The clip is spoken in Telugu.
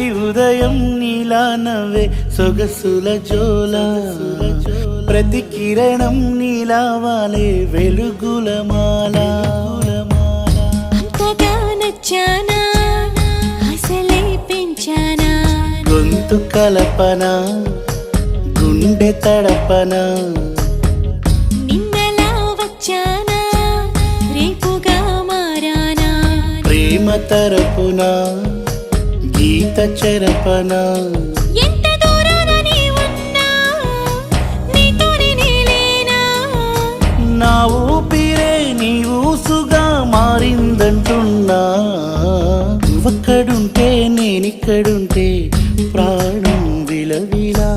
ప్రతి ఉదయం నీలా నవ్వే సొగసుల జోల ప్రతి కిరణం నీలా వాలే వెలుగుల మాల అంతగా నచ్చానా అసలే పెంచానా గొంతు కలపన గుండె తడపన నిన్నలా వచ్చానా రేపుగా మారానా ప్రేమ తరపున గీత చెరపన ఎంత దూరాన నీ ఉన్నా నీతోనే నేలేనా నా ఊపిరే నీ ఊసుగా మారిందంటున్నా నువ్వక్కడుంటే నేనిక్కడుంటే ప్రాణం విలవిలా